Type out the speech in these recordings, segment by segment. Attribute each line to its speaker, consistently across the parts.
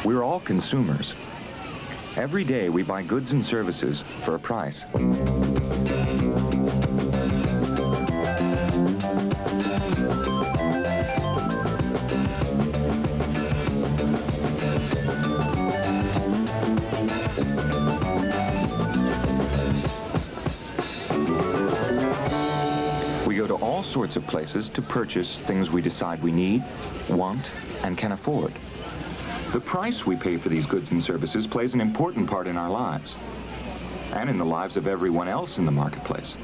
Speaker 1: We're all consumers. Every day we buy goods and services for a price. We go to all sorts of places to purchase things we decide we need, want, and can afford. The price we pay for these goods and services plays an important part in our lives, and in the lives of everyone else in the marketplace.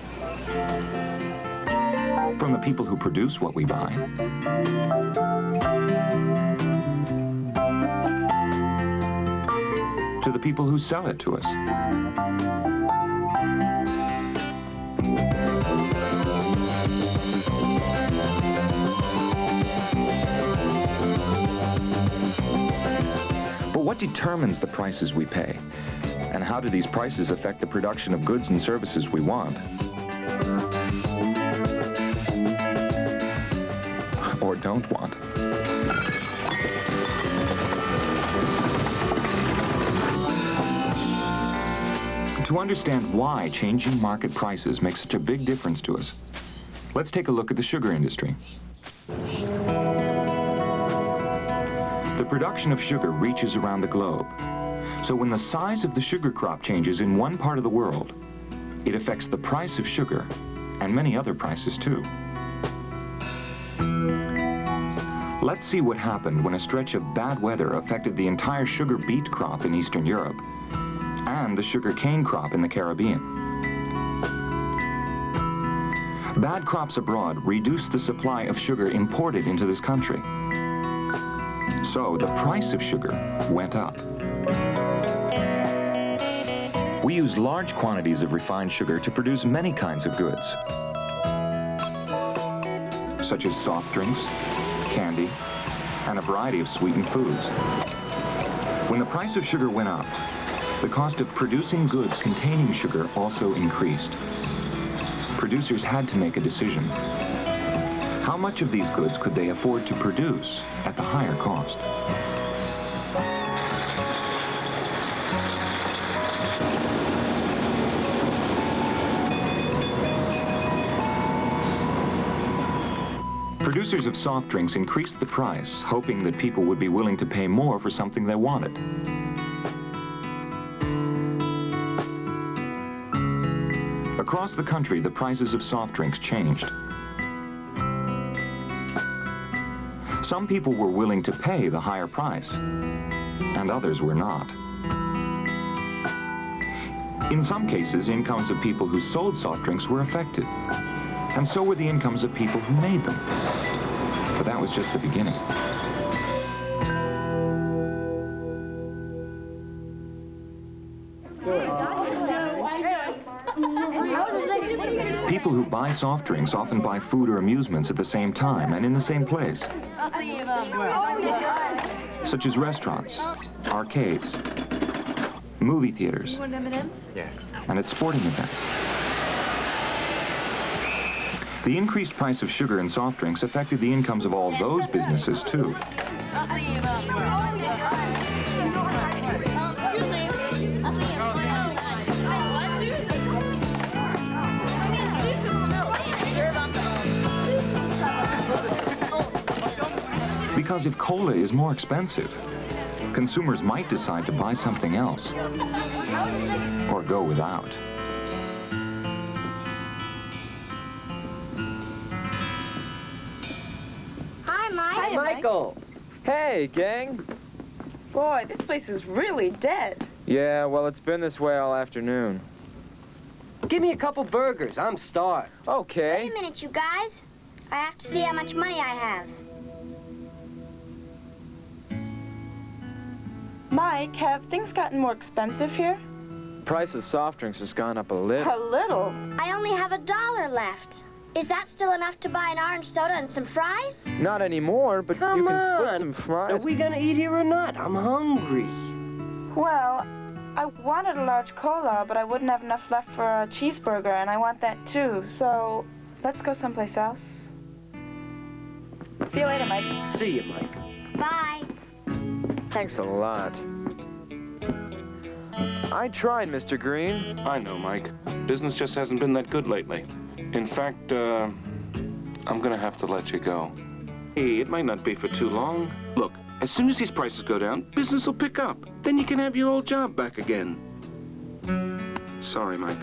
Speaker 1: From the people who produce what we buy, to the people who sell it to us. What determines the prices we pay? And how do these prices affect the production of goods and services we want? Or don't want? To understand why changing market prices makes such a big difference to us, let's take a look at the sugar industry. The production of sugar reaches around the globe. So when the size of the sugar crop changes in one part of the world, it affects the price of sugar and many other prices too. Let's see what happened when a stretch of bad weather affected the entire sugar beet crop in Eastern Europe and the sugar cane crop in the Caribbean. Bad crops abroad reduced the supply of sugar imported into this country. So the price of sugar went up. We use large quantities of refined sugar to produce many kinds of goods, such as soft drinks, candy, and a variety of sweetened foods. When the price of sugar went up, the cost of producing goods containing sugar also increased. Producers had to make a decision. How much of these goods could they afford to produce at the higher cost? Producers of soft drinks increased the price, hoping that people would be willing to pay more for something they wanted. Across the country, the prices of soft drinks changed. Some people were willing to pay the higher price, and others were not. In some cases, incomes of people who sold soft drinks were affected, and so were the incomes of people who made them. But that was just the beginning. People who buy soft drinks often buy food or amusements at the same time and in the same place, such as restaurants, arcades, movie theaters, and at sporting events. The increased price of sugar and soft drinks affected the incomes of all those businesses too. Because if cola is more expensive, consumers might decide to buy something else or go without.
Speaker 2: Hi, Mike.
Speaker 3: Hi, Michael.
Speaker 4: Hey, gang.
Speaker 3: Boy, this place is really dead.
Speaker 4: Yeah, well, it's been this way all afternoon.
Speaker 5: Give me a couple burgers. I'm starved.
Speaker 4: Okay.
Speaker 2: Wait a minute, you guys. I have to see how much money I have.
Speaker 3: Mike, have things gotten more expensive here?
Speaker 4: Price of soft drinks has gone up a little.
Speaker 3: A little?
Speaker 2: I only have $1 left. Is that still enough to buy an orange soda and some fries?
Speaker 4: Not anymore, but
Speaker 5: Come
Speaker 4: you can
Speaker 5: on.
Speaker 4: split some fries.
Speaker 5: Are we gonna eat here or not? I'm hungry.
Speaker 3: Well, I wanted a large cola, but I wouldn't have enough left for a cheeseburger, and I want that too. So let's go someplace else. See you later, Mike.
Speaker 5: See you, Mike.
Speaker 2: Bye.
Speaker 4: Thanks a lot. I tried, Mr. Green.
Speaker 6: I know, Mike. Business just hasn't been that good lately. In fact, I'm gonna have to let you go. Hey, it might not be for too long. Look, as soon as these prices go down, business will pick up. Then you can have your old job back again. Sorry, Mike.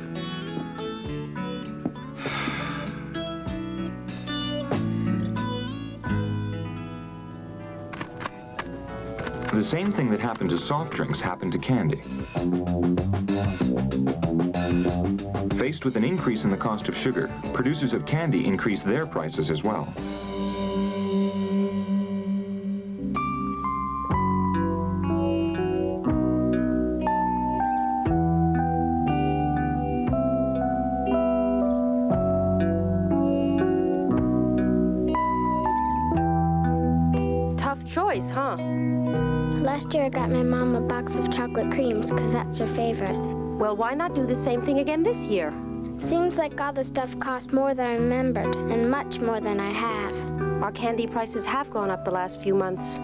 Speaker 1: The same thing that happened to soft drinks happened to candy. Faced with an increase in the cost of sugar, producers of candy increased their prices as well.
Speaker 7: Tough choice, huh?
Speaker 2: Last year I got my mom a box of chocolate creams because that's her favorite.
Speaker 7: Well, why not do the same thing again this year?
Speaker 2: Seems like all the stuff cost more than I remembered and much more than I have.
Speaker 7: Our candy prices have gone up the last few months.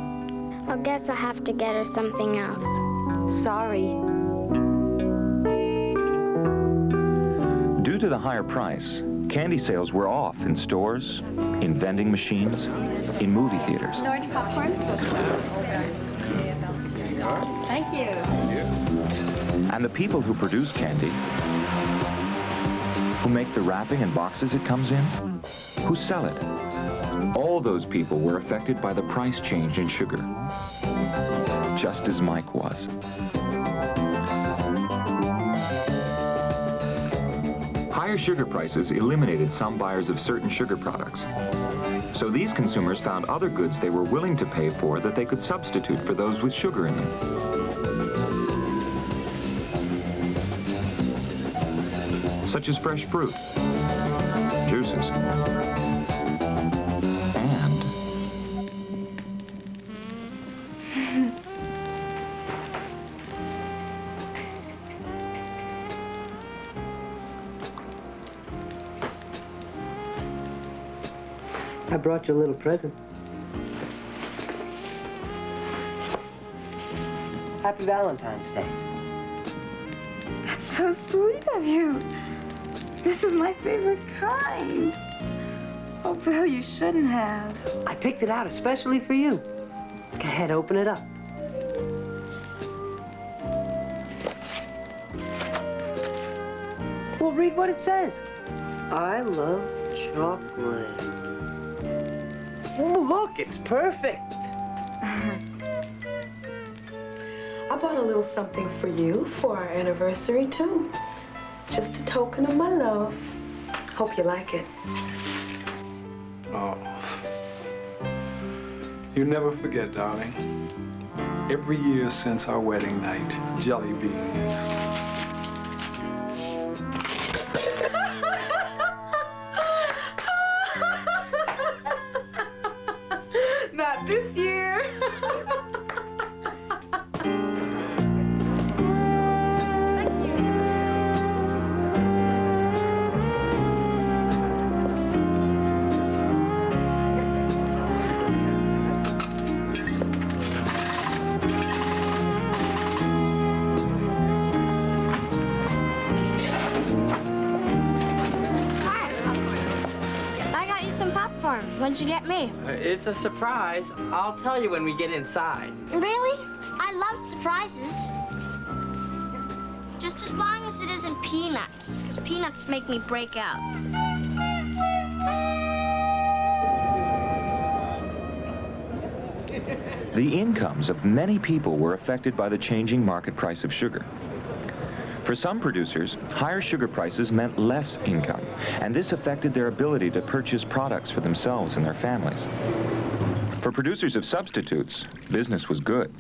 Speaker 2: I guess I'll have to get her something else.
Speaker 7: Sorry.
Speaker 1: Due to the higher price, candy sales were off in stores, in vending machines, in movie theaters.
Speaker 8: Orange popcorn? Thank you.
Speaker 1: And the people who produce candy, who make the wrapping and boxes it comes in, who sell it, all those people were affected by the price change in sugar, just as Mike was. Higher sugar prices eliminated some buyers of certain sugar products. So these consumers found other goods they were willing to pay for that they could substitute for those with sugar in them. Such as fresh fruit, juices, and
Speaker 5: I brought you a little present. Happy Valentine's Day.
Speaker 3: That's so sweet of you. This is my favorite kind. Oh, Bill, you shouldn't have.
Speaker 5: I picked it out especially for you. Go ahead, open it up. Well, read what it says. I love chocolate. Oh, look, it's perfect.
Speaker 9: I bought a little something for you for our anniversary, too. Just a token of my love. Hope you like it.
Speaker 10: Oh. You never forget, darling. Every year since our wedding night, jelly beans.
Speaker 3: Not this year.
Speaker 2: What'd you get me?
Speaker 11: It's a surprise. I'll tell you when we get inside.
Speaker 2: Really? I love surprises. Just as long as it isn't peanuts, because peanuts make me break out.
Speaker 1: the incomes of many people were affected by the changing market price of sugar. For some producers, higher sugar prices meant less income, and this affected their ability to purchase products for themselves and their families. For producers of substitutes, business was good.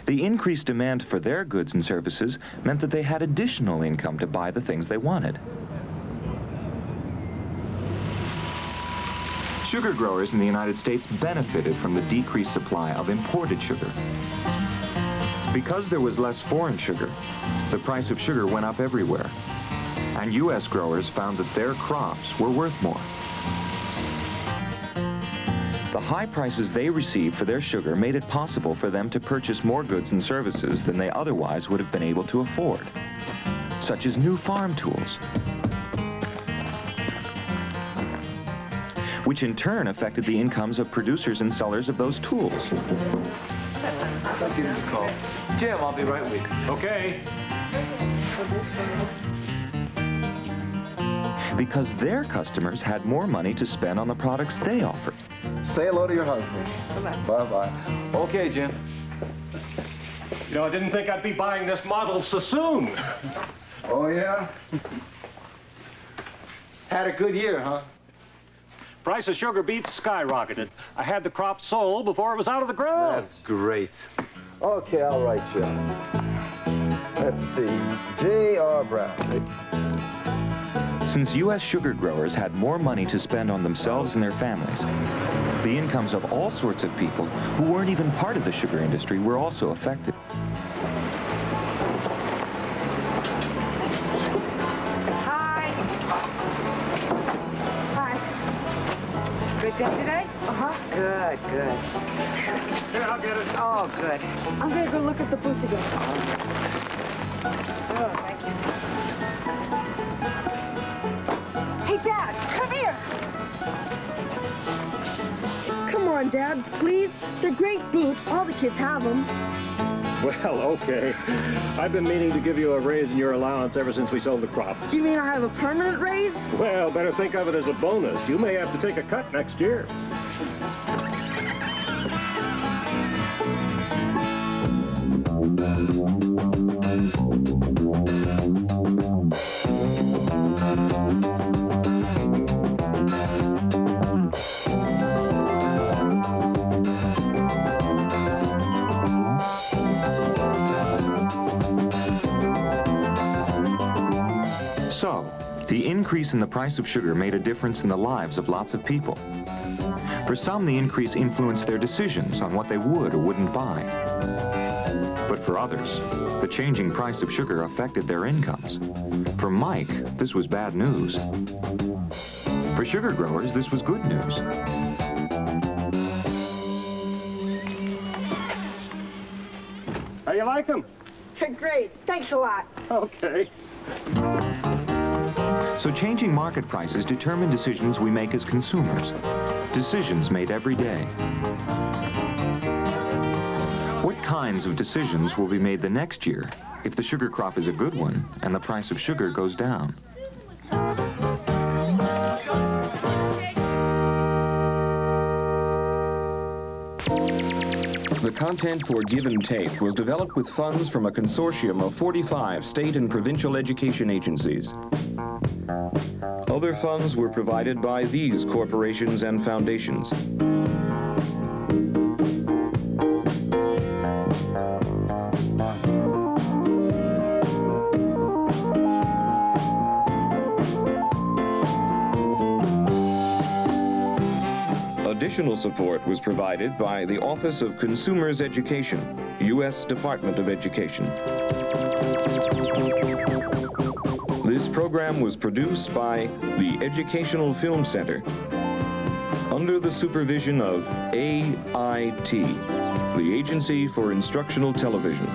Speaker 1: The increased demand for their goods and services meant that they had additional income to buy the things they wanted. Sugar growers in the United States benefited from the decreased supply of imported sugar. Because there was less foreign sugar, the price of sugar went up everywhere, and U.S. growers found that their crops were worth more. The high prices they received for their sugar made it possible for them to purchase more goods and services than they otherwise would have been able to afford, such as new farm tools, which in turn affected the incomes of producers and sellers of those tools.
Speaker 8: I'll give you a call. Jim, I'll be right with you.
Speaker 12: Okay.
Speaker 1: Because their customers had more money to spend on the products they offered.
Speaker 8: Say hello to your husband. Bye-bye. Okay, Jim.
Speaker 12: You know, I didn't think I'd be buying this model so soon.
Speaker 8: Oh, yeah? Had a good year, huh?
Speaker 12: Price of sugar beets skyrocketed. I had the crop sold before it was out of the ground.
Speaker 8: That's great. Okay, I'll write you. Let's see. J.R. Brown.
Speaker 1: Since U.S. sugar growers had more money to spend on themselves and their families, the incomes of all sorts of people who weren't even part of the sugar industry were also affected.
Speaker 13: Hi. Hi. Good day today? Uh-huh. Good, good.
Speaker 12: Here, I'll get it.
Speaker 13: Oh, good. I'm gonna go look at the boots again. Oh, thank you. Hey, Dad, come here.
Speaker 14: Come on, Dad, please. They're great boots. All the kids have them.
Speaker 12: Well, okay. I've been meaning to give you a raise in your allowance ever since we sold the crop.
Speaker 14: Do you mean I have a permanent raise?
Speaker 12: Well, better think of it as a bonus. You may have to take a cut next year.
Speaker 1: So, the increase in the price of sugar made a difference in the lives of lots of people. For some, the increase influenced their decisions on what they would or wouldn't buy. But for others, the changing price of sugar affected their incomes. For Mike, this was bad news. For sugar growers, this was good news.
Speaker 12: How you like them?
Speaker 14: Great. Thanks a lot.
Speaker 12: Okay.
Speaker 1: So changing market prices determine decisions we make as consumers. Decisions made every day. What kinds of decisions will be made the next year if the sugar crop is a good one and the price of sugar goes down?
Speaker 15: The content for Give and Take was developed with funds from a consortium of 45 state and provincial education agencies. Other funds were provided by these corporations and foundations. Additional support was provided by the Office of Consumers Education, U.S. Department of Education. This program was produced by the Educational Film Center under the supervision of AIT, the Agency for Instructional Television.